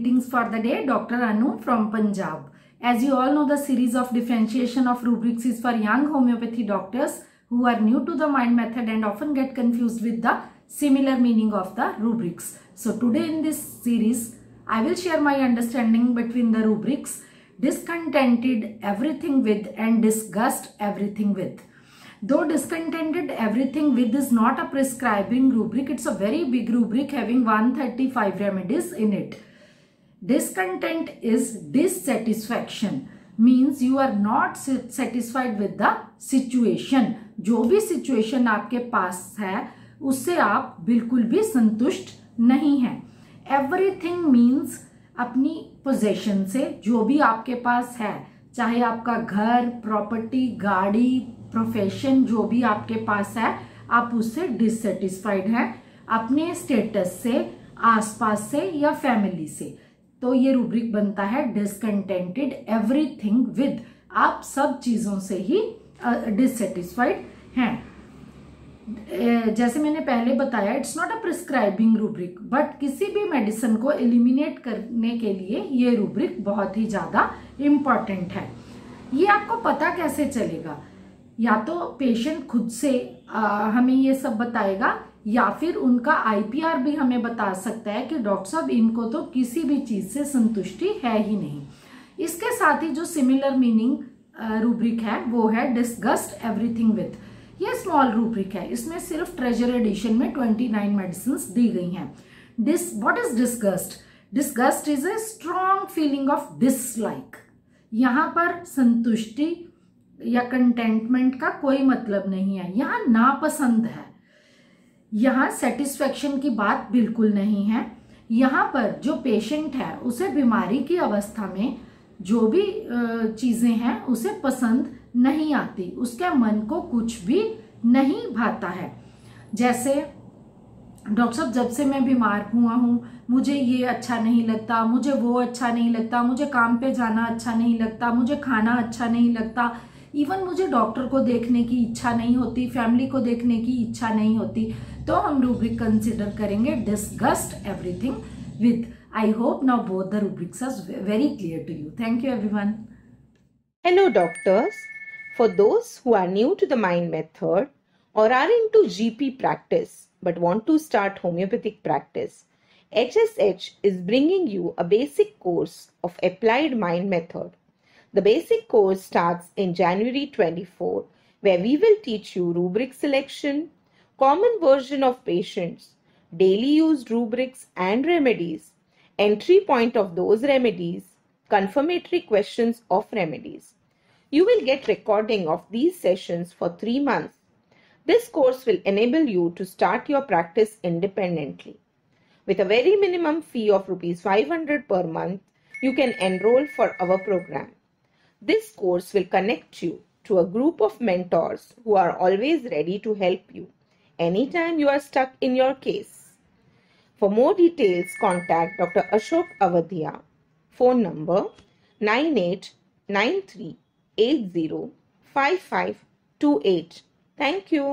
greetings for the day. Dr. Anu from Punjab. As you all know, the series of differentiation of rubrics is for young homeopathy doctors who are new to the mind method and often get confused with the similar meaning of the rubrics. So today in this series, I will share my understanding between the rubrics discontented everything with and disgust everything with. Though discontented everything with is not a prescribing rubric, it's a very big rubric having 135 remedies in it. Discontent is dissatisfaction, means you are not satisfied with the situation. जो भी situation आपके पास है उससे आप बिल्कुल भी संतुष्ट नहीं हैं. Everything means अपनी possession से जो भी आपके पास है, चाहे आपका घर, प्रॉपर्टी, गाड़ी, प्रोफेशन, जो भी आपके पास है, आप उससे डिससेटिस्फाइड हैं अपने स्टेटस से, आसपास से या फैमिली से. तो ये रूब्रिक बनता है डिसकंटेंटेड एवरीथिंग विद. आप सब चीजों से ही डिससेटिस्फाइड हैं. जैसे मैंने पहले बताया, it's not a prescribing rubric, but किसी भी मेडिसिन को एलिमिनेट करने के लिए ये रूब्रिक बहुत ही ज्यादा इम्पॉर्टेंट है. ये आपको पता कैसे चलेगा? या तो पेशेंट खुद से हमें ये सब बताएगा, या फिर उनका आईपीआर भी हमें बता सकता है कि डॉक्टर साहब इनको तो किसी भी चीज से संतुष्टि है ही नहीं. इसके साथ ही जो सिमिलर मीनिंग रूब्रिक है वो है डिसगस्ट एवरीथिंग विथ. ये स्मॉल रूब्रिक है, इसमें सिर्फ ट्रेजर एडिशन में 29 मेडिसिन दी गई हैं. What is disgust? Disgust is a strong feeling of dislike. यहाँ पर संतुष्टि या कंटेंटमेंट का कोई मतलब नहीं है. यहाँ नापसंद है, यहाँ सेटिस्फेक्शन की बात बिल्कुल नहीं है. यहाँ पर जो पेशेंट है उसे बीमारी की अवस्था में जो भी चीजें हैं उसे पसंद नहीं आती, उसके मन को कुछ भी नहीं भाता है. जैसे डॉक्टर साहब, जब से मैं बीमार हुआ हूँ मुझे ये अच्छा नहीं लगता, मुझे वो अच्छा नहीं लगता, मुझे काम पे जाना अच्छा नहीं लगता, मुझे खाना अच्छा नहीं लगता, इवन मुझे डॉक्टर को देखने की इच्छा नहीं होती, फैमिली को देखने की इच्छा नहीं होती. तो हम रूब्रिक कंसिडर करेंगे disgust everything with. I hope now both the rubrics are very clear to you. Thank you everyone. Hello doctors. For those who are new to the mind method or are into GP practice but want to start homeopathic practice, HSH is bringing you a basic course of applied mind method. The basic course starts in January 24, where we will teach you rubric selection, common version of patients, daily used rubrics and remedies, entry point of those remedies, confirmatory questions of remedies. You will get recording of these sessions for 3 months. This course will enable you to start your practice independently. With a very minimum fee of ₹500 per month, you can enroll for our program. This course will connect you to a group of mentors who are always ready to help you anytime you are stuck in your case. For more details, contact Dr. Ashok Avadia. Phone number 9893805528. Thank you.